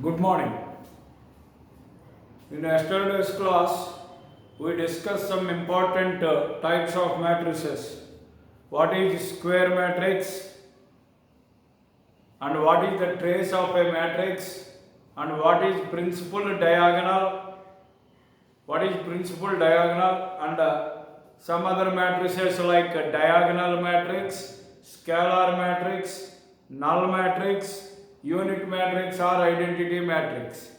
Good morning. In yesterday's class, we discussed some important types of matrices. What is square matrix and what is the trace of a matrix and what is principal diagonal, and some other matrices like diagonal matrix, scalar matrix, null matrix, unit matrix or identity matrix.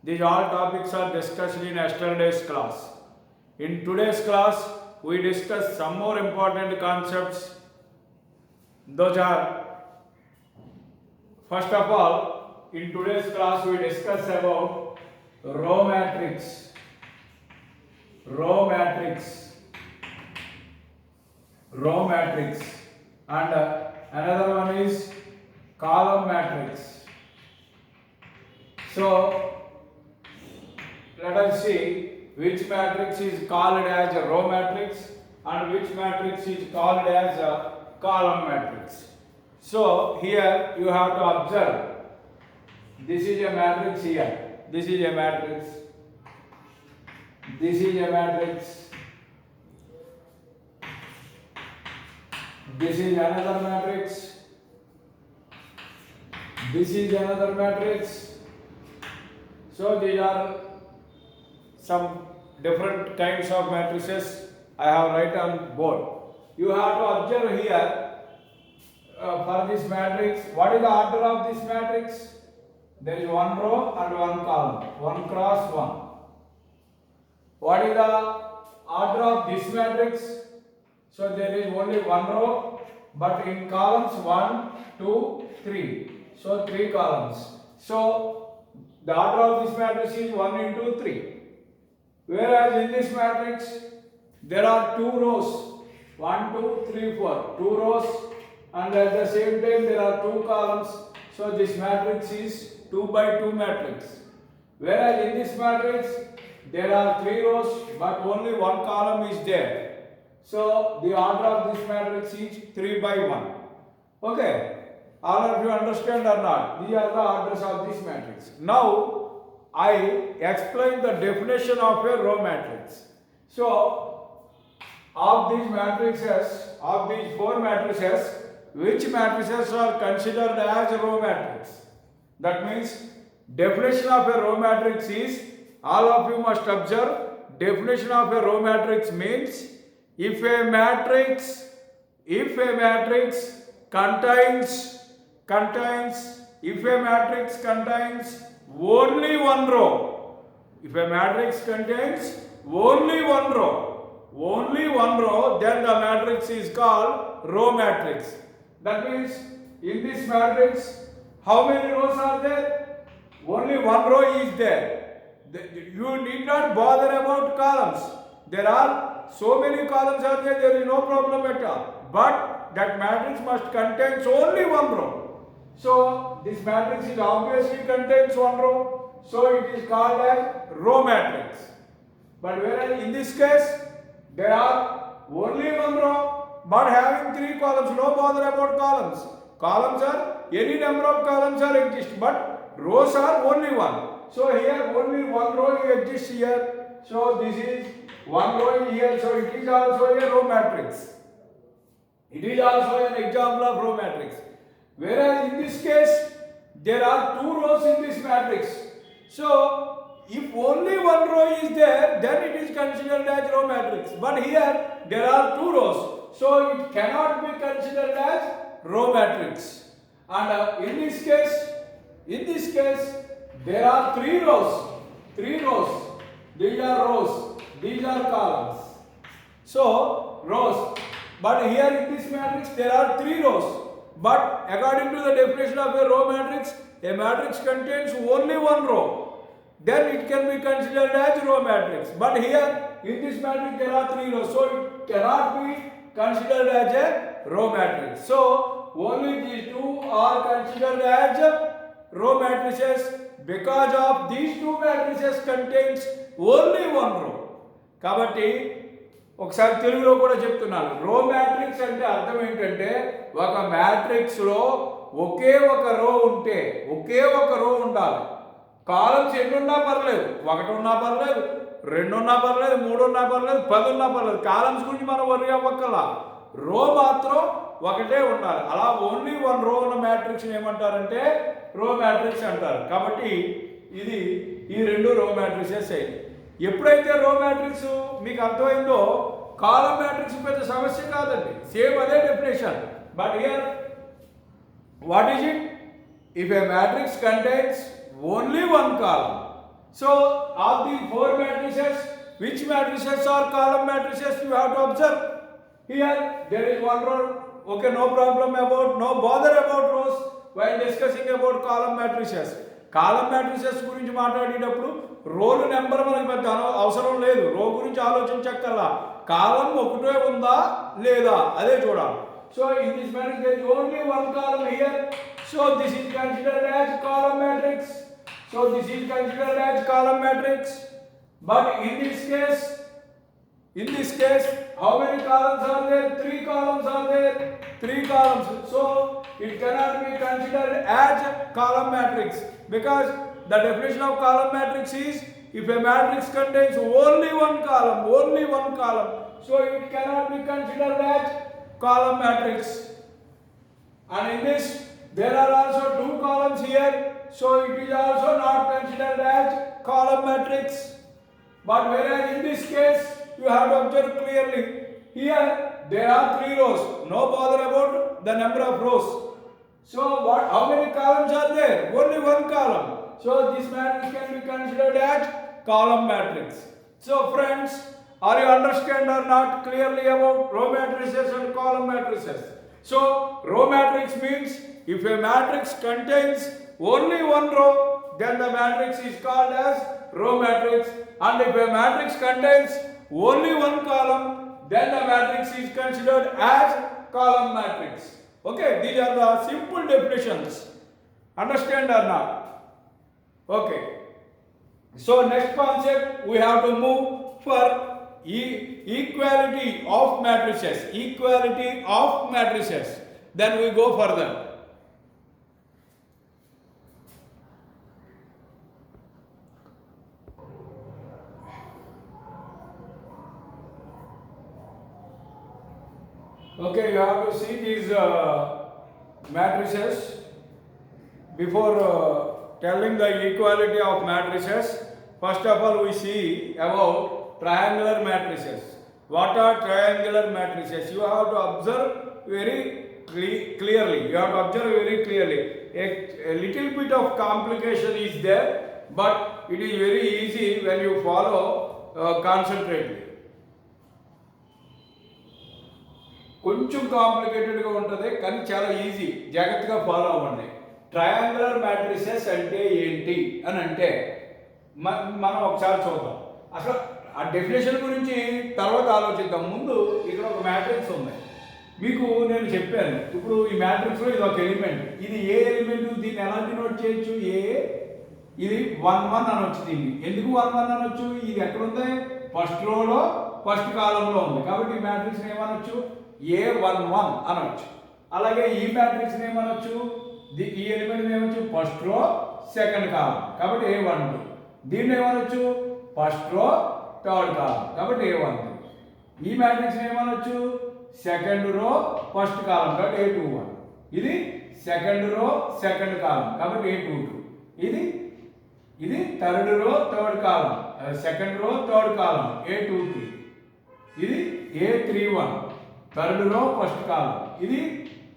These all topics are discussed in yesterday's class. In today's class, we discuss some more important concepts. Those are, first of all, in today's class we discuss about row matrix, and another one is column matrix. So let us see which matrix is called as a row matrix and which matrix is called as a column matrix. So here you have to observe, this is a matrix here, this is a matrix, this is a matrix, this is another matrix, this is another matrix. So these are some different kinds of matrices I have written on board. You have to observe here for this matrix, what is the order of this matrix? There is one row and one column, 1 cross 1. What is the order of this matrix? So there is only one row, but in columns 1, 2, 3. So 3 columns. So the order of this matrix is 1 into 3. Whereas in this matrix, there are 2 rows, 1, 2, 3, 4, 2 rows, and at the same time there are 2 columns. So this matrix is 2 by 2 matrix. Whereas in this matrix, there are 3 rows, but only 1 column is there. So the order of this matrix is 3 by 1. Okay. All of you understand or not? These are the orders of this matrix. Now, I explain the definition of a row matrix. So, of these matrices, of these 4 matrices, which matrices are considered as a row matrix? That means, definition of a row matrix is, all of you must observe, definition of a row matrix means, if a matrix contains only one row, then the matrix is called row matrix. That means in this matrix, how many rows are there? Only one row is there. You need not bother about columns. There are so many columns are there, there is no problem at all. But that matrix must contain only one row. So this matrix is obviously contains one row, so it is called as row matrix. But whereas in this case, there are only one row, but having 3 columns, no bother about columns. Columns are, any number of columns are exist, but rows are only one. So here only one row exists here. So this is one row here, so it is also a row matrix. It is also an example of row matrix. Whereas in this case, there are 2 rows in this matrix. So, if only one row is there, then it is considered as row matrix. But here, there are 2 rows. So, it cannot be considered as row matrix. And in this case, there are 3 rows. 3 rows. These are rows. These are columns. So, rows. But here in this matrix, there are 3 rows. But according to the definition of a row matrix, a matrix contains only one row. Then it can be considered as row matrix. But here, in this matrix, there are 3 rows. So it cannot be considered as a row matrix. So only these 2 are considered as row matrices because of these 2 matrices contains only one row. కాబట్టి ఒకసారి తెలుగులో కూడా చెప్తున్నాను. రో matrix అంటే అర్థం ఏంటంటే ఒక మ్యాట్రిక్స్లో ఒకే ఒక రో ఉంటే ఒకే ఒక రో ఉండాలి. కాలమ్స్ ఎన్ని ఉన్నా పర్లేదు, 1 ఉన్నా పర్లేదు, 2 ఉన్నా పర్లేదు, 3 ఉన్నా పర్లేదు, 10 ఉన్నా పర్లేదు. కాలమ్స్ గురించి మనం వరి అవ్వక్కల, రో మాత్రం ఒకటే ఉండాలి. అలా ఓన్లీ 1 రో ఉన్న మ్యాట్రిక్స్ ఏమంటారంటే రో మ్యాట్రిక్స్ అంటారు. కాబట్టి ఈ 2 రో మ్యాట్రిక్సెస్ అయ్యి. ఎప్పుడైతే రో మ్యాట్రిక్స్ మీకు అర్థమైందో కాలమ్ మ్యాట్రిక్స్ పెద్ద సమస్య కాదండి, సేమ్ అదే definition. But here what is it? If A matrix contains only 1 column. So of the 4 matrices, which matrices are column matrices you have to observe. Here there is 1 row. Okay, no problem about, no bother about rows while discussing about column matrices. Column matrices గురించి మాట్లాడేటప్పుడు roll number మనకు పెద్ద అవసరం లేదు, రో గురించి ఆలోచించక్కర్లా, కాలం ఒకటే ఉందా లేదా అదే చూడాలి. So in this matrix there is only 1 column here. So this is considered as column matrix. So this is considered as column matrix. But in this case, how many columns are there? 3 columns are there. 3 columns. So it cannot be considered as column matrix, because the definition of column matrix is if a matrix contains only 1 column, so it cannot be considered as column matrix. And in this there are also 2 columns here. So it is also not considered as column matrix. But whereas in this case you have to observe clearly, here there are 3 rows, no bother about the number of rows. So how many columns are there? Only 1 column. So this matrix can be considered as column matrix. So friends, are you understand or not clearly about row matrices and column matrices? So row matrix means if a matrix contains only 1 row, then the matrix is called as row matrix. And if a matrix contains only 1 column, then the matrix is considered as column matrix. Okay, these are the simple definitions. Understand or not? Okay. So next concept we have to move for equality of matrices. Equality of matrices. Then we go further. Okay, you have to see these matrices. Before telling the equality of matrices, first of all we see about triangular matrices. What are triangular matrices? You have to observe very clearly. You have to observe very clearly. A little bit of complication is there, but it is very easy when you follow concentratedly. కొంచెం కాంప్లికేటెడ్గా ఉంటుంది కానీ చాలా easy, జాగ్రత్తగా follow అవ్వండి. Triangular matrices అంటే ఏంటి అని అంటే మనం ఒకసారి చూద్దాం. అసలు ఆ డెఫినేషన్ గురించి తర్వాత ఆలోచిద్దాం. ముందు ఇక్కడ ఒక మ్యాట్రిక్స్ ఉంది, మీకు నేను చెప్పాను. ఇప్పుడు ఈ మ్యాట్రిక్స్లో ఇది ఒక ఎలిమెంట్, ఇది ఏ ఎలిమెంట్, దీన్ని ఎలా డినోట్ చేయొచ్చు? ఇది 1 1 అనొచ్చు. దీన్ని ఎందుకు 1 1 అనొచ్చు? ఇది ఎక్కడ ఉంది? ఫస్ట్ రోలో ఫస్ట్ కాలంలో ఉంది. కాబట్టి ఈ మ్యాట్రిక్స్ని ఏమనొచ్చు? A11 అనొచ్చు. అలాగే ఈ మ్యాట్రిక్స్ ఏమనొచ్చు? ఈ ఎలిమెంట్ ఏమొచ్చు? ఫస్ట్ రో సెకండ్ కాలం, కాబట్టి A12. దీన్ని ఏమనొచ్చు? ఫస్ట్ రో థర్డ్ కాలం, కాబట్టి A13. ఈ మ్యాట్రిక్స్ ఏమనొచ్చు? సెకండ్ రో ఫస్ట్ కాలం, కాబట్టి A21. ఇది సెకండ్ రో సెకండ్ కాలం, కాబట్టి A22. ఇది థర్డ్ రో థర్డ్ కాలం, సెకండ్ రో థర్డ్ కాలం, A23. ఇది A31, థర్డ్ రో ఫస్ట్ కాలం. ఇది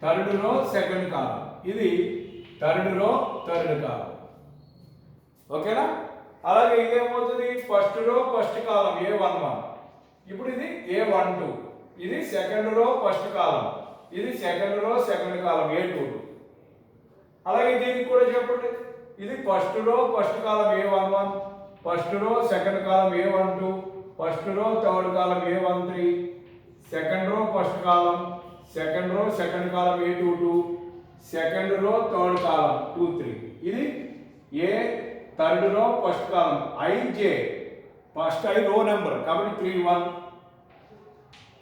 థర్డ్ రో సెకండ్ కాలం. ఇది థర్డ్ రో థర్డ్ కాలం. ఓకేనా? అలాగే ఇదేమవుతుంది? First row first column A11. ఇప్పుడు ఇది A12. ఇది సెకండ్ రో ఫస్ట్ కాలం, ఇది second row second column A22. అలాగే దీనికి కూడా చెప్పండి. ఇది first row first column A11, first row second column A12, first row third column A13, second row first column, second row second column A22, second row third column 23. ఇది ఏ third row first column IJ, first I row number, కాబట్టి 31,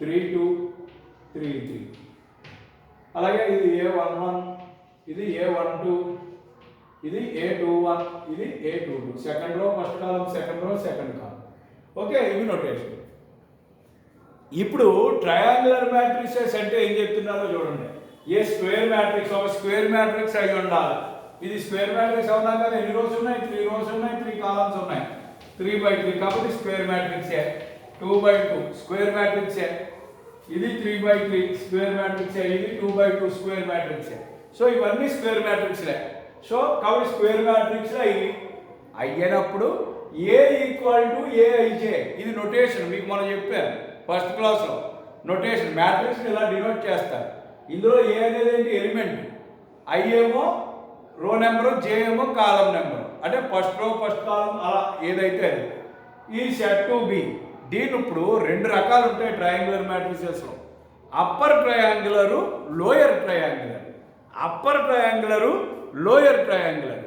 32, 33. అలాగే ఇది A11, ఇది A12, ఇది A21, ఇది A22. Second row first column, second row second కాలం. Okay, ఇవి notation. ఇప్పుడు ట్రయాంగులర్ మ్యాట్రిసెస్ అంటే ఏం చెప్తున్నారో చూడండి. ఏ స్క్వేర్ మ్యాట్రిక్స్ ఒక స్క్వేర్ మ్యాట్రిక్స్ అయి ఉండాలి. ఇది స్క్వేర్ మ్యాట్రిక్స్ అవునా కదా, ఎన్ని రోస్ ఉన్నాయి? 3 రోస్ ఉన్నాయి, 3 కాలమ్స్ ఉన్నాయి. 3/3 కాబట్టి స్క్వేర్ మ్యాట్రిక్సే. 2/2 స్క్వేర్ మ్యాట్రిక్సే. ఇది 3/3 స్క్వేర్ మ్యాట్రిక్సే. ఇది 2/2 స్క్వేర్ మ్యాట్రిక్సే. సో ఇవన్నీ స్క్వేర్ మ్యాట్రిక్స్లే. సో కాబట్టి స్క్వేర్ మ్యాట్రిక్స్లో ఇవి అయ్యేటప్పుడు A ఈక్వల్ టు AIJ. ఇది నొటేషన్, మీకు మనం చెప్పాను ఫస్ట్ క్లాస్లో. నొటేషన్ మ్యాట్రిక్స్ ఇలా డినోట్ చేస్తారు. ఇందులో ఏ అనేది ఏంటి? ఎలిమెంట్. I ఏమో రో నెంబరు, J ఏమో కాలం నెంబరు. అంటే ఫస్ట్ రో ఫస్ట్ కాలం అలా ఏదైతే అది. ఈ సెట్ టు బి. దీని ఇప్పుడు 2 రకాలు ఉంటాయి ట్రయాంగులర్ మ్యాట్రిసెస్లో. Upper triangular, lower triangular. Upper triangular, lower triangular.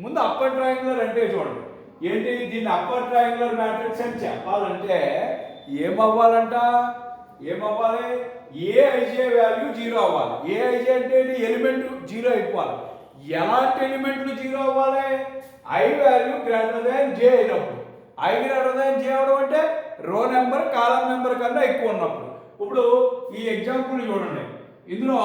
ముందు అప్పర్ ట్రయాంగులర్ అంటే చూడండి ఏంటి, దీన్ని అప్పర్ ట్రయాంగులర్ మ్యాట్రిక్స్ అని చెప్పాలంటే ఏమవ్వాలంట? ఏమవ్వాలి? AIJ వాల్యూ 0 అవ్వాలి. AIJ అంటే ఎలిమెంట్ 0 అయిపోవాలి. ఎలాంటి ఎలిమెంట్లు 0 అవ్వాలి? I value greater than J అయినప్పుడు. I గ్రేటర్ దాన్ J అవడం అంటే రో నెంబర్ కాలం నెంబర్ కన్నా ఎక్కువ ఉన్నప్పుడు. ఇప్పుడు ఈ ఎగ్జాంపుల్ చూడండి. ఇందులో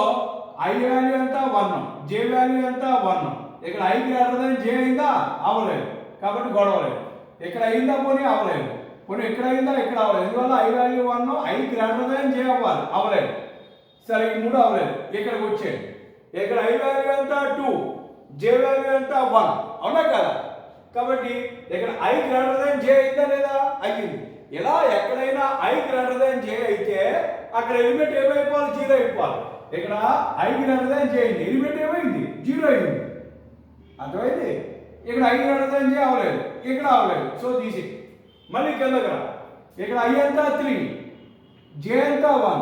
I వాల్యూ ఎంత? 1, J వాల్యూ ఎంత? 1. ఇక్కడ I గ్రేటర్ దాన్ J అయిందా? అవ్వలేదు, కాబట్టి గొడవ లేదు. ఇక్కడ అయిందా? పోనీ అవ్వలేదు. పోనీ ఇక్కడ అయిందా? ఇక్కడ అవ్వలేదు. ఎందువల్ల I value 1, I greater than J అవ్వాలి, అవ్వలేదు. సరే, ఈ 3 అవ్వలేదు. ఇక్కడికి వచ్చేది. ఇక్కడ I వాల్యూ ఎంత? 2, J వాల్యూ ఎంత? 1. అవునా కదా? కాబట్టి ఇక్కడ I గ్రేటర్ దాన్ J అయిందా లేదా? అయ్యింది. ఇలా ఎక్కడైనా I గ్రేటర్ దాన్ J అయితే అక్కడ ఎలిమెంట్ ఏమైపోవాలి? 0 అయిపోవాలి. ఇక్కడ I గ్రేటర్ దాన్ J అయింది, ఎలిమెంట్ ఏమైంది? 0 అయింది. అర్థమైంది? ఇక్కడ I గ్రేటర్ దాన్ J అవ్వలేదు, ఇక్కడ అవ్వలేదు. సో తీసి మళ్ళీ కిందకి రా. ఇక్కడ I ఎంత? 3, J ఎంత? 1.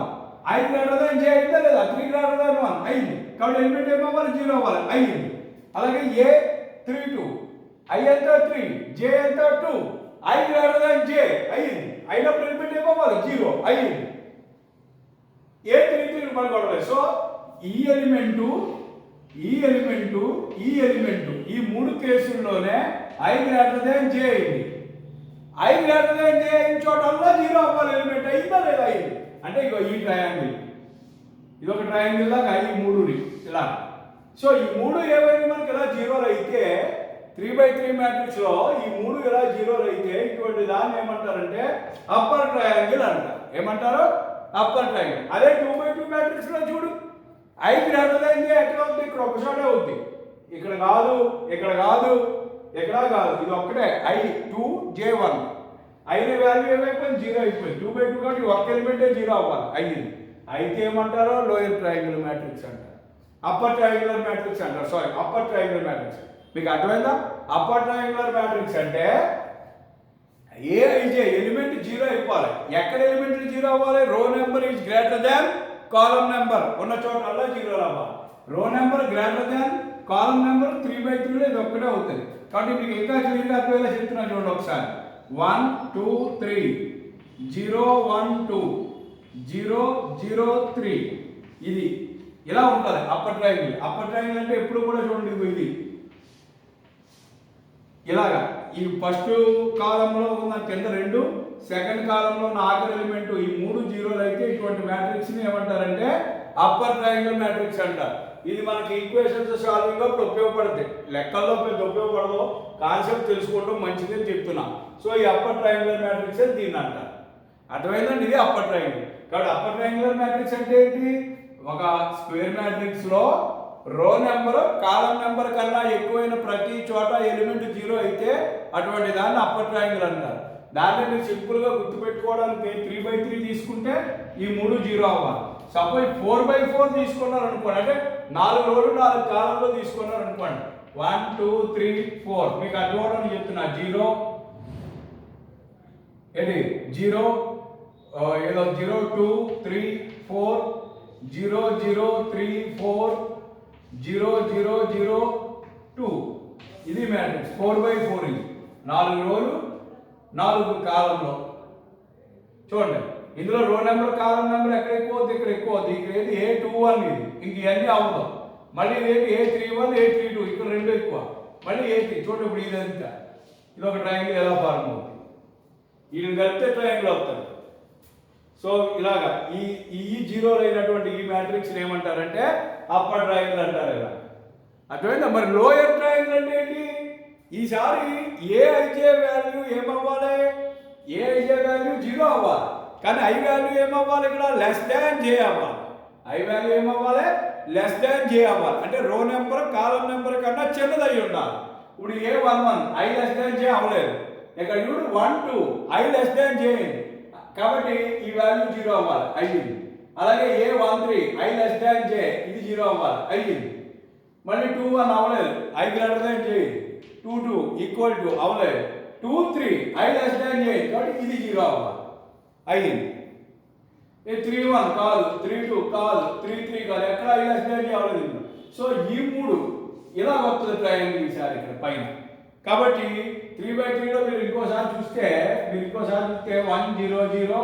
I గ్రేటర్ దాన్ J అయిందా లేదా? 3 గ్రేటర్ దాన్ 1 అయింది. కాబట్టి ఎలిమెంట్ ఏమవ్వాలి? 0 అవ్వాలి, అయ్యింది. అలాగే A32 I ఎంత? 3, J ఎంత? 2. I గ్రేటర్ దాన్ J అయ్యింది. అయినప్పుడు ఎలిమెంట్ ఏమవ్వాలి? 0 అయ్యింది. A33 మనం కొడలేదు. సో ఈ ఎలిమెంటు, ఈ ఎలిమెంటు, ఈ ఎలిమెంటు, ఈ 3 కేసుల్లోనే I గ్రేటర్ దాన్ J అయింది. I గ్రేటర్ దాన్ J అయిన చోటల్లా 0 అవ్వాలి ఎలిమెంట్. అయిందా లేదా? అయింది. అంటే ఇగో ఈ ట్రయాంగిల్, ఇది ఒక ట్రయాంగిల్ లాగా ఈ 3ని ఇలా. సో ఈ 3 ఏమైనా మనకి ఇలా 0 అయితే 3/3 మ్యాట్రిక్స్ లో ఈ 3 ఇలా 0 అయితే ఇటువంటి దాన్ని ఏమంటారంటే అప్పర్ ట్రయాంగిల్ అంటారు. ఏమంటారు? Upper triangle. అదే 2/2 మ్యాట్రిక్స్ లో చూడు, I గ్రేటర్ దాన్ J ఎక్కడ అవుతుంది? ఇక్కడ ఒక చోటే అవుతుంది. ఇక్కడ కాదు, ఇక్కడ కాదు, ఎక్కడా కాదు. ఇది ఒక్కటే I 2 J 1. I వాల్యూ ఏమైపోయింది? 0 అయిపోయింది. 2/2 కాబట్టి ఒక్క ఎలిమెంటే 0 అవ్వాలి, అయ్యింది. అయితే ఏమంటారో లోయర్ ట్రయాంగులర్ మ్యాట్రిక్స్ అంటారు, అప్పర్ ట్రయాంగులర్ మ్యాట్రిక్స్ అంటారు. Sorry, upper triangular matrix. మీకు అర్థమైందా? అప్పర్ ట్రయాంగులర్ మ్యాట్రిక్స్ అంటే AIJ ఎలిమెంట్ 0 అయిపోవాలి. ఎక్కడ ఎలిమెంట్ 0 అవ్వాలి? రో number is greater than column number ఉన్న చోట అలా 0 అవ్వాలి. రో నెంబర్ గ్రేటర్ దాన్ కాలం నెంబర్ 3/3 ఇది ఒక్కటే అవుతుంది. కాబట్టి మీకు ఇంకా క్లియర్గా అర్థమయ్యేలా చెప్తున్నాను చూడండి ఒకసారి. 1 2 3 0 1 2 0 0 3 ఇది ఇలా ఉంటుంది అప్పర్ ట్రయాంగిల్. అప్పర్ ట్రయాంగిల్ అంటే ఎప్పుడు కూడా చూడండి ఇది ఇలాగా. ఈ ఫస్ట్ కాలంలో ఉన్న కింద 2, సెకండ్ కాలంలో ఉన్న ఆఖరి ఎలిమెంట్ ఈ 3 0లు అయితే ఇటువంటి మ్యాట్రిక్స్ని ఏమంటారంటే అప్పర్ ట్రయాంగిల్ మ్యాట్రిక్స్ అంటారు. ఇది మనకి ఈక్వేషన్స్ సాల్వింగ్ అప్పుడు ఉపయోగపడుతుంది. లెక్కల్లో పెద్ద ఉపయోగపడదు, కాన్సెప్ట్ తెలుసుకోవడం మంచిదని చెప్తున్నా. సో ఈ అప్పర్ ట్రయాంగులర్ మ్యాట్రిక్స్ అని దీన్ని అంటారు. అర్థమైందండి? ఇది అప్పర్ ట్రయాంగిల్. కాబట్టి అప్పర్ ట్రయాంగులర్ మ్యాట్రిక్స్ అంటే ఏంటి? ఒక స్క్వేర్ మ్యాట్రిక్స్ లో రో నెంబర్ కాలం నెంబర్ కన్నా ఎక్కువైన ప్రతి చోట ఎలిమెంట్ 0 అయితే అటువంటి దాన్ని అప్పర్ ట్రయాంగిల్ అంటారు. దాన్ని మీరు సింపుల్ గా గుర్తుపెట్టుకోవడానికి 3/3 తీసుకుంటే ఈ 3 0 అవ్వాలి. సపోజ్ 4/4 తీసుకున్నారు అనుకోండి, అంటే 4 రోలు 4 కాలంలో తీసుకున్నారు అనుకోండి, 1 2 3 4 మీకు అర్థం అవడానికి చెప్తున్నా. 0 ఏంటి 0 ఏదో 0 2 3 4 0 0 3 4 0 0 0 2 ఇది మ్యాట్రిక్స్. 4/4 ఇది 4 రోలు 4 కాలంలో. చూడండి ఇందులో రో నెంబర్ కాలం నెంబర్ ఎక్కడ ఎక్కువ అవుతుంది? ఇక్కడ ఎక్కువ అవుతుంది. ఇక్కడ ఏది A21 ఇది, ఇంక ఇవన్నీ అవ్వదు. మళ్ళీ ఏంటి A31 A32 ఇక్కడ 2 ఎక్కువ. మళ్ళీ A3 చూడండి. ఇప్పుడు ఇదంతా ఇది ఒక ట్రయాంగిల్ ఎలా ఫార్మ్ అవుతుంది, వీటిని కలిపితే ట్రయాంగిల్ అవుతుంది. సో ఇలాగా ఈ జీరోలు అయినటువంటి ఈ మ్యాట్రిక్స్ ఏమంటారంటే అప్పర్ ట్రయాంగిల్ అంటారు. ఇలా అర్థమైందా? మరి లోయర్ ట్రయాంగిల్ అంటే ఏంటి? ఈసారి ఏఐజే వాల్యూ ఏమవ్వాలి? ఏఐజే వాల్యూ 0 అవ్వాలి, కానీ ఐ వాల్యూ ఏమవ్వాలి? ఇక్కడ లెస్ దాన్ జే అవ్వాలి. ఐ వాల్యూ ఏమవ్వాలి? లెస్ దాన్ జే అవ్వాలి. అంటే రో నెంబర్ కాలం నెంబర్ కన్నా చిన్నది అయి ఉండాలి. ఇప్పుడు A11 ఐ లెస్ దాన్ జే అవ్వలేదు. ఇక్కడ చూడు 1 2 ఐ లెస్ దాన్ జే, కాబట్టి ఈ వాల్యూ 0 అవ్వాలి, అయ్యింది. అలాగే A13 ఐ లెస్ దాన్ జే, ఇది 0 అవ్వాలి, అయ్యింది. మళ్ళీ 21 అవ్వలేదు, I greater than J. 22 equal to అవ్వలేదు. 23 ఐ లెస్ దాన్ జే, కాబట్టి ఇది 0 అవ్వాలి, అయ్యింది. 31 కాదు, 32 కాదు, 33 కాదు, ఎక్కడ ఐ లెస్ దాన్ జే అవ్వలేదు. సో ఈ మూడు ఇలా వస్తుంది ట్రయాంగిల్ ఈసారి ఇక్కడ పైన. కాబట్టి 3/3లో మీరు ఇంకోసారి చూస్తే 1 0 0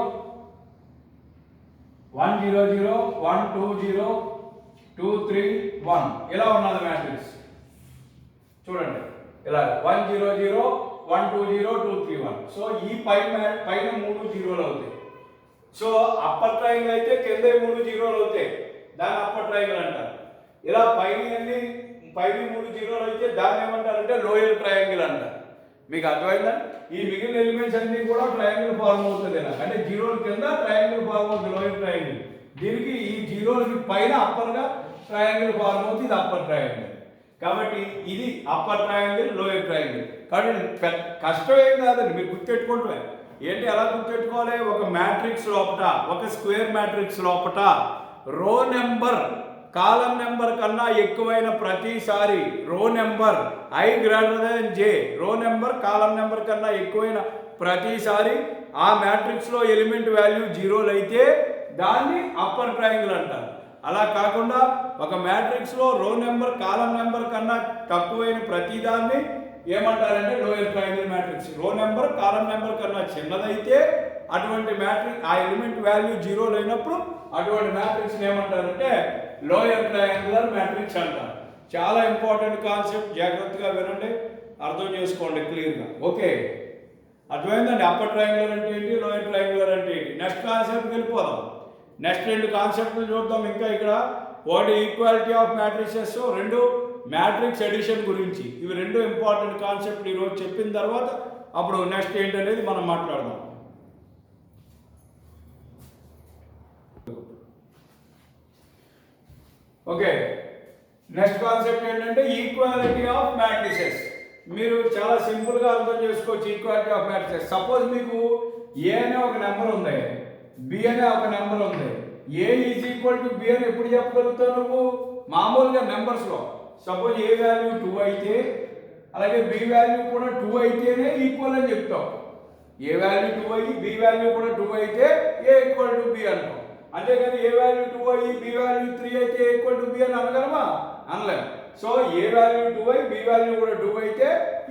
1 0 0 1 2 0 2 3 1 ఇలా ఉన్నది మ్యాట్రిక్స్. చూడండి ఇలా 1 0 0 1 2 0 2 3 1. సో ఈ పైన 3 జీరోలు అవుతాయి. సో అప్పర్ ట్రయాంగిల్ అయితే కింద 3 జీరోలు అవుతాయి, దాన్ని అప్పర్ ట్రయాంగిల్ అంటారు. ఇలా పైన 3 జీరోలు అయితే దాన్ని ఏమంటారంటే లోయర్ ట్రయాంగిల్ అంటారు. మీకు అర్థమైందా? ఈ మిగిలిన ఎలిమెంట్స్ అన్ని కూడా ట్రయాంగిల్ ఫార్మ్ అవుతుంది. అంటే జీరోల కింద ట్రయాంగిల్ ఫార్మ్ అవుతుంది, లోయర్ ట్రయాంగిల్. దీనికి ఈ జీరోలకి పైన అప్పర్గా ట్రయాంగిల్ ఫార్మ్ అవుతుంది, ఇది అప్పర్ ట్రయాంగిల్. కాబట్టి ఇది అప్పర్ ట్రయాంగిల్, లోయర్ ట్రయాంగిల్. కాబట్టి కష్టం ఏం కాదండి, మీరు గుర్తెట్టుకుంటే ఏంటి, ఎలా గుర్తెట్టుకోవాలి? ఒక మ్యాట్రిక్స్ లోపట, ఒక స్క్వేర్ మ్యాట్రిక్స్ లోపట రో నెంబర్ కాలం నెంబర్ కన్నా ఎక్కువైన ప్రతిసారి రో నెంబర్ ఐ గ్రేటర్ దాన్ జే, రో నెంబర్ కాలం నెంబర్ కన్నా ఎక్కువైన ప్రతిసారి ఆ మ్యాట్రిక్స్లో ఎలిమెంట్ వాల్యూ జీరోలు అయితే దాన్ని అప్పర్ ట్రయాంగిల్ అంటారు. అలా కాకుండా ఒక మ్యాట్రిక్స్లో రో నెంబర్ కాలం నెంబర్ కన్నా తక్కువైన ప్రతిదాన్ని ఏమంటారంటే lower triangle matrix. Row number column number కన్నా చిన్నదైతే అటువంటి మ్యాట్రిక్స్ ఆ ఎలిమెంట్ వాల్యూ జీరోలు అయినప్పుడు అటువంటి మ్యాట్రిక్స్ ఏమంటారంటే లోయర్ ట్రయాంగులర్ మ్యాట్రిక్స్ అంటారు. చాలా ఇంపార్టెంట్ కాన్సెప్ట్, జాగ్రత్తగా వినండి, అర్థం చేసుకోండి క్లియర్గా. ఓకే, అర్థమైందండి? అప్పర్ ట్రయాంగులర్ అంటే ఏంటి, లోయర్ ట్రయాంగులర్ అంటే ఏంటి. నెక్స్ట్ కాన్సెప్ట్కి వెళ్ళిపోదాం. నెక్స్ట్ 2 కాన్సెప్ట్లు చూద్దాం. ఇంకా ఇక్కడ ఒకటి equality of matrices, 2 matrix addition గురించి. ఇవి 2 ఇంపార్టెంట్ కాన్సెప్ట్ ఈరోజు చెప్పిన తర్వాత అప్పుడు నెక్స్ట్ ఏంటనేది మనం మాట్లాడదాం. ఓకే, నెక్స్ట్ కాన్సెప్ట్ ఏంటంటే ఈక్వాలిటీ ఆఫ్ మ్యాట్రిసెస్. మీరు చాలా సింపుల్గా అర్థం చేసుకోవచ్చు ఈక్వాలిటీ ఆఫ్ మ్యాట్రిసెస్. సపోజ్ మీకు ఏ అనే ఒక నెంబర్ ఉంది, బి అనే ఒక నెంబర్ ఉంది. ఏ ఈజ్ ఈక్వల్ టు బి అని ఎప్పుడు చెప్పగలుగుతావు నువ్వు? మామూలుగా నెంబర్స్లో సపోజ్ ఏ వాల్యూ 2 అయితే అలాగే బి వాల్యూ కూడా 2 అయితేనే ఈక్వల్ అని చెప్తావు. ఏ వాల్యూ 2 అయ్యి బి వాల్యూ కూడా 2 అయితే ఏ ఈక్వల్ టు బి అంటాం. అంతేకాని ఏ వాల్యూ 2 అయ్యి బి వాల్యూ 3 అయితే ఏ ఈక్వల్ టు బి అని అనగలమా? అనలేం. సో ఏ వాల్యూ 2 అయ్యి బి వాల్యూ కూడా 2 అయితే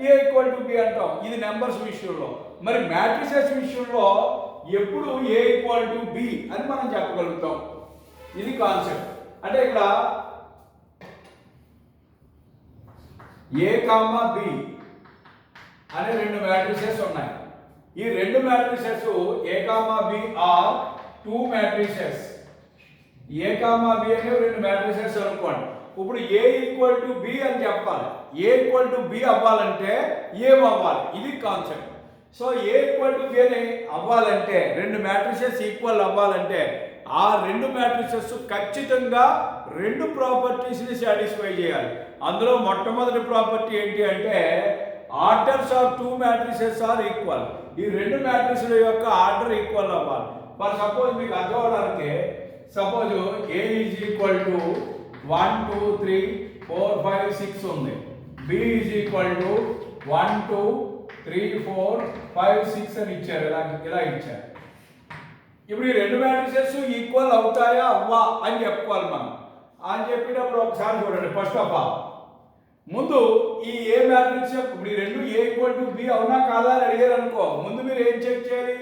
ఏ ఈక్వల్ టు బి అంటాం. ఇది నెంబర్స్ విషయంలో. మరి మ్యాట్రిసెస్ విషయంలో ఎప్పుడు ఏ ఈక్వల్ టు బి అని మనం చెప్పగలుగుతాం. ఇది కాన్సెప్ట్. అంటే ఇక్కడ ఏ కామా బి అనే 2 మ్యాట్రిసెస్ ఉన్నాయి. ఈ 2 matrices A comma B are 2 matrices. A comma B అనే 2 మ్యాట్రిసెస్ అనుకోండి. ఇప్పుడు ఏ ఈక్వల్ టు బి అని చెప్పాలి. ఏ ఈక్వల్ టు బి అవ్వాలంటే ఏం అవ్వాలి? ఇది concept. So A equal to B అని అవ్వాలంటే 2 మ్యాట్రిసెస్ ఈక్వల్ అవ్వాలంటే ఆ 2 మ్యాట్రిసెస్ ఖచ్చితంగా 2 ప్రాపర్టీస్ని సాటిస్ఫై చేయాలి. అందులో మొట్టమొదటి ప్రాపర్టీ ఏంటి అంటే orders of 2 matrices are equal. ఈ 2 మ్యాట్రిసెస్ యొక్క ఆర్డర్ ఈక్వల్ అవ్వాలి. ఫర్ సపోజ్ మీకు అర్థం అవడానికి suppose A is equal to 1 2 3 4 5 6 ఉంది. బి ఈజ్ ఈక్వల్ టు 1 2 3 4 5 6 అని ఇచ్చారు. ఇలా ఇచ్చారు. ఇప్పుడు ఈ 2 మ్యాట్రిసెస్ ఈక్వల్ అవుతాయా అవ్వా అని చెప్పుకోవాలి మనం. అని చెప్పినప్పుడు ఒకసారి చూడండి. ఫస్ట్ ఆఫ్ ఆల్ ముందు ఈ ఏ మ్యాట్రిక్స్ ఇప్పుడు ఈ 2 ఏ ఈక్వల్ టు బి అవునా కాదా అని అడిగారు అనుకో, ముందు మీరు ఏం చెక్ చేయాలి?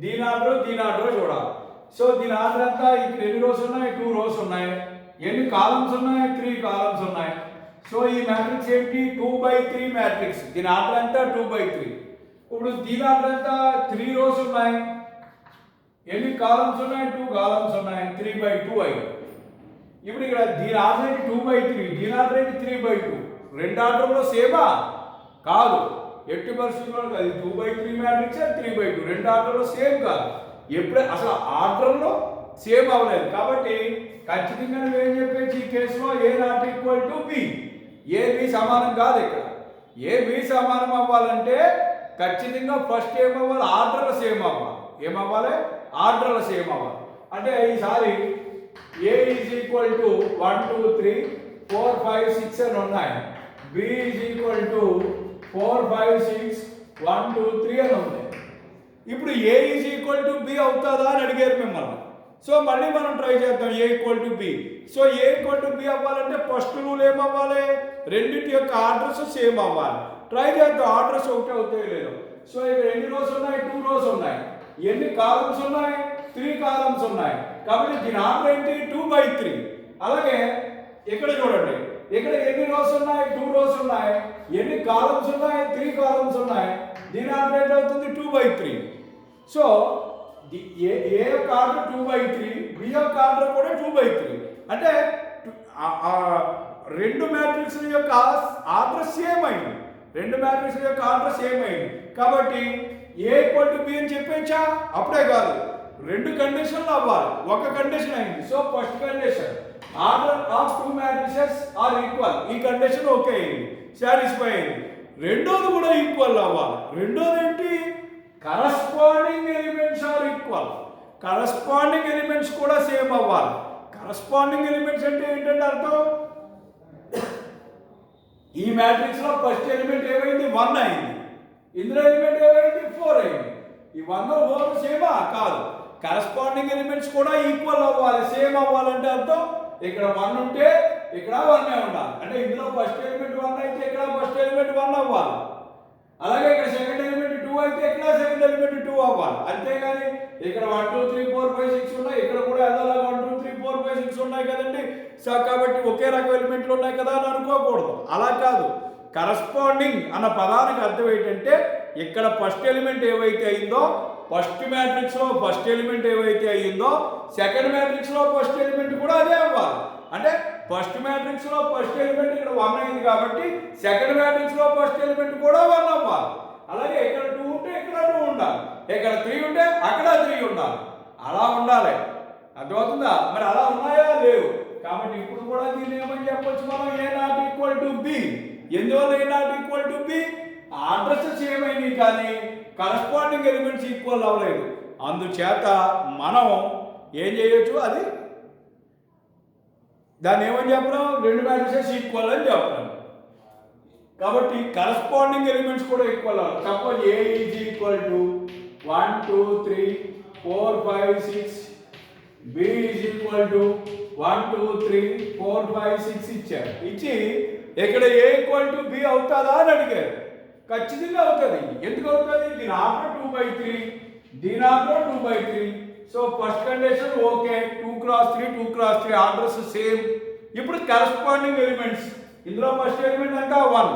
దీని ఆర్డర్ చూడాలి. సో దీని ఆర్డర్ అంతా ఇక్కడ ఎన్ని రోస్ ఉన్నాయి? 2 రోస్ ఉన్నాయి. ఎన్ని కాలమ్స్ ఉన్నాయి? 3 కాలమ్స్ ఉన్నాయి. సో ఈ మ్యాట్రిక్స్ ఏంటి 2/3 మ్యాట్రిక్స్. దీని ఆర్డర్ ఎంత 2/3. ఇప్పుడు దీని ఆర్డర్ ఎంత 3 రోస్ ఉన్నాయి. ఎన్ని కాలమ్స్ ఉన్నాయి 2 కాలమ్స్ ఉన్నాయి 3/2 అయ్యి. ఇప్పుడు ఇక్కడ దీని ఆర్డర్ ఏంటి 2/3, దీని ఆర్డర్ ఏంటి 3/2. రెండు ఆర్డర్లో సేమా కాదు, ఎట్టి పరిస్థితుల్లో కాదు. 2/3 మ్యాట్రిక్స్ 3/2 రెండు ఆర్డర్లో సేమ్ కాదు. ఎప్పుడే అసలు ఆర్డర్లో సేమ్ అవ్వలేదు. కాబట్టి ఖచ్చితంగా నువ్వేం చెప్పేసి ఈ కేసులో A not equal to B, A B సమానం కాదు. ఇక్కడ ఏ బి సమానం అవ్వాలంటే ఖచ్చితంగా ఫస్ట్ ఏమవ్వాలి, ఆర్డర్లో సేమ్ అవ్వాలి. ఏమవ్వాలి, ఆర్డర్లో సేమ్ అవ్వాలి. అంటే ఈసారి ఏ ఈజ్ ఈక్వల్ టు 1 2 3 4 5 6 అని ఉన్నాయి. బి ఈజ్ ఈక్వల్ టు 4 5 6 1 2 3 అని ఉంది. ఇప్పుడు A is equal to B అవుతుందా అని అడిగారు మిమ్మల్ని. సో మళ్ళీ మనం ట్రై చేద్దాం A equal to B. So A equal to B అవ్వాలంటే ఫస్ట్ రూల్ ఏమవ్వాలి, రెండింటి యొక్క ఆర్డర్స్ సేమ్ అవ్వాలి. ట్రై చేద్దాం ఆర్డర్స్ ఒకటే అవుతాయి లేదు. సో ఇక్కడ ఎన్ని రోస్ ఉన్నాయి 2 రోస్ ఉన్నాయి. ఎన్ని కాలమ్స్ ఉన్నాయి 3 కాలమ్స్ ఉన్నాయి. కాబట్టి దీని ఆర్డర్ ఏంటి 2/3. అలాగే ఇక్కడ చూడండి, ఇక్కడ ఎన్ని రోస్ ఉన్నాయి 2 రోస్ ఉన్నాయి. ఎన్ని కాలమ్స్ ఉన్నాయి 3 కాలమ్స్ ఉన్నాయి. దీని ఆర్డర్ ఏంటి అవుతుంది 2/3. సో ఏ యొక్క ఆర్డర్ 2/3, బి యొక్క ఆర్డర్ కూడా 2/3. అంటే రెండు మ్యాట్రిక్స్ యొక్క ఆర్డర్ సేమ్ అయింది. రెండు మ్యాట్రిక్స్ యొక్క ఆర్డర్ సేమ్ అయింది. కాబట్టి ఏ ఈక్వల్ టు బి అని చెప్పేచ్చా? అప్పుడే కాదు, రెండు కండిషన్లు అవ్వాలి. ఒక కండిషన్ అయింది. So first condition order of 2 matrices are equal. ఈ కండిషన్ ఓకే అయింది, సాటిస్ఫై అయింది. రెండోది కూడా ఈక్వల్ అవ్వాలి. రెండోది ఏంటి, corresponding elements are equal. Corresponding elements కూడా సేమ్ అవ్వాలి. కరస్పాండింగ్ ఎలిమెంట్స్ అంటే ఏంటంటే అర్థం, ఈ మ్యాట్రిక్స్ లో ఫస్ట్ ఎలిమెంట్ ఏమైంది 1 అయింది, ఇందులో ఎలిమెంట్ ఏమైంది 4 అయింది. ఈ 1 4 సేమా కాదు. కరస్పాండింగ్ ఎలిమెంట్స్ కూడా ఈక్వల్ అవ్వాలి, సేమ్ అవ్వాలంటే అర్థం ఇక్కడ 1 ఉంటే ఇక్కడ 1 ఉండాలి. అంటే ఇందులో ఫస్ట్ ఎలిమెంట్ 1 అయితే ఇక్కడ ఫస్ట్ ఎలిమెంట్ 1 అవ్వాలి. అలాగే ఇక్కడ సెకండ్ ఎలిమెంట్ 2 అయితే ఇక్కడ సెకండ్ ఎలిమెంట్ 2 అవ్వాలి. అంతేగాని ఇక్కడ 1 2 3 4 5 6 ఉన్నాయి, ఇక్కడ కూడా అలా 1 2 3 4 5 6 ఉన్నాయి కదండి. సో కాబట్టి ఒకే రకం ఎలిమెంట్లు ఉన్నాయి కదా అని అనుకోకూడదు. అలా కాదు. కరస్పాండింగ్ అన్న పదానికి అర్థం ఏంటంటే ఇక్కడ ఫస్ట్ ఎలిమెంట్ ఏవైతే అయిందో ఫస్ట్ మ్యాట్రిక్స్ లో ఫస్ట్ ఎలిమెంట్ ఏవైతే అయ్యిందో సెకండ్ మ్యాట్రిక్స్ లో ఫస్ట్ ఎలిమెంట్ కూడా అదే అవ్వాలి. అంటే ఫస్ట్ మ్యాట్రిక్స్ లో ఫస్ట్ ఎలిమెంట్ ఇక్కడ 1 అయింది కాబట్టి సెకండ్ మ్యాట్రిక్స్ లో ఫస్ట్ ఎలిమెంట్ కూడా 1 అవ్వాలి. అలాగే ఇక్కడ 2 ఉంటే ఇక్కడ 2 ఉండాలి, ఇక్కడ 3 ఉంటే అక్కడ 3 ఉండాలి. అలా ఉండాలి. అర్థమవుతుందా? మరి అలా ఉన్నాయా లేవు. కాబట్టి ఇప్పుడు కూడా దీన్ని ఏమని చెప్పొచ్చు మనం, A not equal to B. ఎందువల్ల A not equal to B, address same అయినాయి కానీ కరస్పాండింగ్ ఎలిమెంట్స్ ఈక్వల్ అవ్వలేదు. అందుచేత మనం ఏం చేయొచ్చు, అది దాన్ని ఏమని చెప్పడం, రెండు మ్యాట్రిసెస్ ఈక్వల్ అని చెప్పడం. కాబట్టి కరస్పాండింగ్ ఎలిమెంట్స్ కూడా ఈక్వల్ అవ్వాలి. Suppose A is equal to 1 2 3 4 5 6, B is equal to 1 2 3 4 5 6 ఇచ్చారు. ఇచ్చి ఇక్కడ ఏ ఈక్వల్ టు బి అవుతుందా అని అడిగారు. ఖచ్చితంగా అవుతుంది. ఎందుకు అవుతుంది, దీని ఆర్డర్ 2/3, దీని order 2/3. So first condition okay, 2 x 3 2 x 3 orders same. ఇప్పుడు కరస్పాండింగ్ ఎలిమెంట్స్, ఇందులో ఫస్ట్ ఎలిమెంట్ అంతా 1,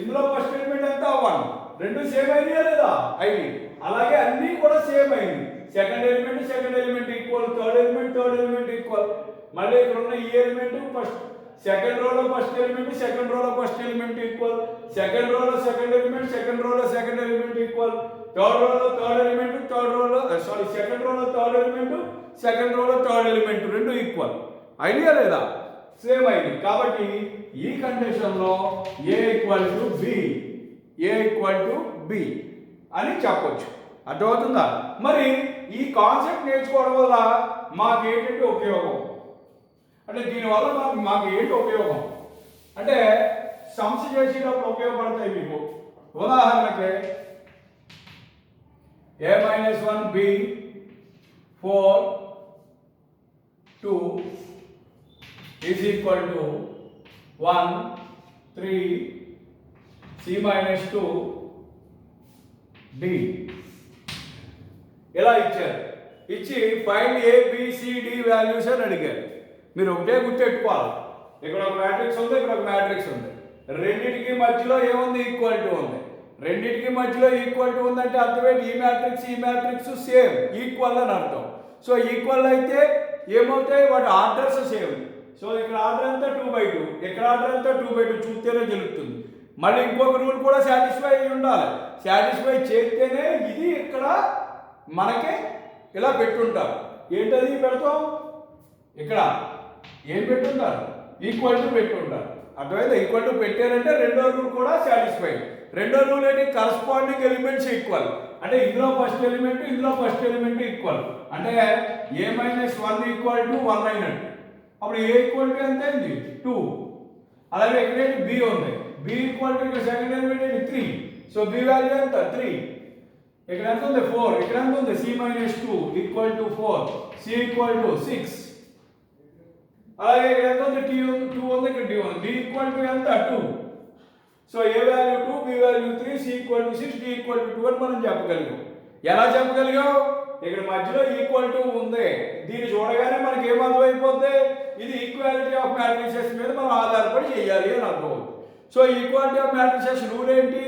ఇందులో ఫస్ట్ ఎలిమెంట్ అంతా 1, రెండు సేమ్ అయినాయా లేదా అయింది. అలాగే అన్నీ కూడా సేమ్ అయింది. Second element equal, third element equal. మళ్ళీ ఇక్కడ ఉన్న ఈ ఎలిమెంట్ ఫస్ట్ సెకండ్ రోలో ఫస్ట్ ఎలిమెంట్ సెకండ్ రోలో ఫస్ట్ ఎలిమెంట్ ఈక్వల్, సెకండ్ రోలో సెకండ్ ఎలిమెంట్ సెకండ్ రోలో సెకండ్ ఎలిమెంట్ ఈక్వల్, థర్డ్ రోలో థర్డ్ ఎలిమెంట్ సెకండ్ రోలో థర్డ్ ఎలిమెంట్ సెకండ్ రోలో థర్డ్ ఎలిమెంట్ రెండు ఈక్వల్. ఐడియా లేదా, సేమ్ అయింది. కాబట్టి ఈ కండిషన్ లో ఏ ఈక్వల్ టు బి అని చెప్పొచ్చు. అర్థమవుతుందా? మరి ఈ కాన్సెప్ట్ నేర్చుకోవడం వల్ల మాకు ఏంటంటే ఉపయోగం అంటే, దీనివల్ల మాకు ఏంటి ఉపయోగం అంటే, సమ్స్ చేసేటప్పుడు ఉపయోగపడతాయి మీకు. ఉదాహరణకి a-1 b 4 2 is equal to 1 3 c-2 d ఇలా ఇచ్చారు. ఇచ్చి find A B C D values అని అడిగారు. మీరు ఒకటే గుర్తెట్టుకోవాలి, ఇక్కడ ఒక మ్యాట్రిక్స్ ఉంది, ఇక్కడ ఒక మ్యాట్రిక్స్ ఉంది. రెండింటికి మధ్యలో ఏముంది? ఈక్వాలిటీ ఉంది. రెండింటికి మధ్యలో ఈక్వాలిటీ ఉందంటే అర్థం ఏంటి? ఈ మ్యాట్రిక్స్ సేమ్, ఈక్వల్ అని అర్థం. సో ఈక్వల్ అయితే ఏమవుతాయి? వాటి ఆర్డర్స్ సేమ్. సో ఇక్కడ ఆర్డర్ అంతా 2/2, ఇక్కడ ఆర్డర్ అంతా 2/2 చూస్తేనే తెలుస్తుంది. మళ్ళీ ఇంకొక రూల్ కూడా సాటిస్ఫై అయి ఉండాలి. సాటిస్ఫై చేస్తేనే ఇది ఇక్కడ మనకి ఇలా పెట్టుంటారు. ఏంటది పెడతాం? ఇక్కడ ఏం పెట్టుంటారు? ఈక్వాలిటీ పెట్టుంటారు. అర్థమైందా? ఈక్వల్ టు పెట్టారంటే రెండో రూల్ కూడా సాటిస్ఫై. రెండో రూల్ ఏంటి? Corresponding elements equal. అంటే ఇందులో ఫస్ట్ ఎలిమెంట్, ఇందులో ఫస్ట్ ఎలిమెంట్ ఈక్వల్. అంటే a-1 ఈక్వల్ టు 1 అయినట్టు. అప్పుడు a ఈక్వల్ టు ఎంత అయింది? 2. అలాగే ఇక్కడ b ఉంది. b ఈక్వల్ టు ఇక్కడ సెకండ్ ఎలిమెంట్ ఏంటి? 3. సో b వాల్యూ ఎంత? 3. ఇక్కడ ఎంత ఉంది? 4. ఇక్కడ ఎంత ఉంది? c-2 equal to 4. c equal to 6. అలాగే ఇక్కడ ఎంత ఉంది? 2 ఉంది, ఇక్కడ d ఉంది. d ఈక్వల్ టు ఎంత? 2. So a value 2, b value 3, c equal to 6, d equal to 2 అని మనం చెప్పగలిగాం. ఎలా చెప్పగలిగాం? ఇక్కడ మధ్యలో ఈక్వల్ టు ఉంది. దీన్ని చూడగానే మనకి ఏం అర్థమైపోద్ది? ఇది ఈక్వాలిటీ ఆఫ్ మ్యాట్రిసెస్ మీద మనం ఆధారపడి చేయాలి అని అర్థం. So equality of matrices rule ఏంటి?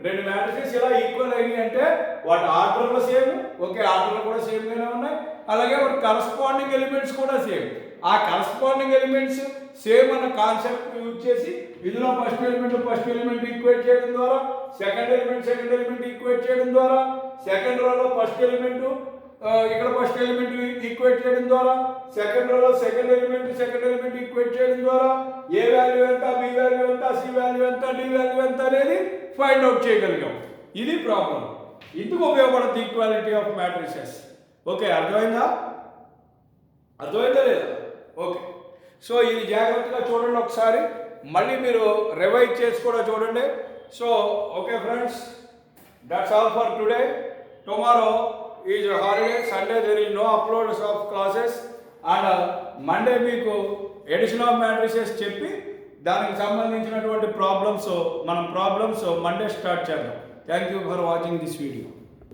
రెండు మ్యాట్రిసెస్ ఇలా ఈక్వల్ అయినాయి అంటే వాటి ఆర్డర్లో సేమ్, ఒకే ఆర్డర్లో కూడా సేమ్ గానే ఉన్నాయి. అలాగే వాటి కరస్పాండింగ్ ఎలిమెంట్స్ కూడా సేమ్. ఆ కరస్పాండింగ్ ఎలిమెంట్స్ సేమ్ అన్న కాన్సెప్ట్ యూజ్ చేసి ఇందులో ఫస్ట్ ఎలిమెంట్ ఈక్వేట్ చేయడం ద్వారా, సెకండ్ ఎలిమెంట్ ఈక్వేట్ చేయడం ద్వారా, సెకండ్ రోలో ఫస్ట్ ఎలిమెంట్ ఇక్కడ ఫస్ట్ ఎలిమెంట్ ఈక్వేట్ చేయడం ద్వారా, సెకండ్ రోలో సెకండ్ ఎలిమెంట్ ఈక్వేట్ చేయడం ద్వారా ఏ వాల్యూ ఎంత, బి వాల్యూ ఎంత, సి వాల్యూ ఎంత, డి వాల్యూ ఎంత అనేది ఫైండ్ అవుట్ చేయగలిగాం. ఇది ప్రాబ్లం. ఇందుకు ఉపయోగపడుతుంది ఈక్వాలిటీ ఆఫ్ మ్యాట్రిసెస్. ఓకే, అర్థమైందా లేదా? ఓకే. సో ఇది జాగ్రత్తగా చూడండి ఒకసారి, మళ్ళీ మీరు రివైజ్ చేసి కూడా చూడండి. So okay friends, that's all for today. Tomorrow is holiday, Sunday there is no uploads of classes. And Monday మీకు ఎడిషన్ ఆఫ్ మ్యాట్రిసెస్ చెప్పి దానికి సంబంధించినటువంటి ప్రాబ్లమ్స్ మండే స్టార్ట్ చేద్దాం. Thank you for watching this video.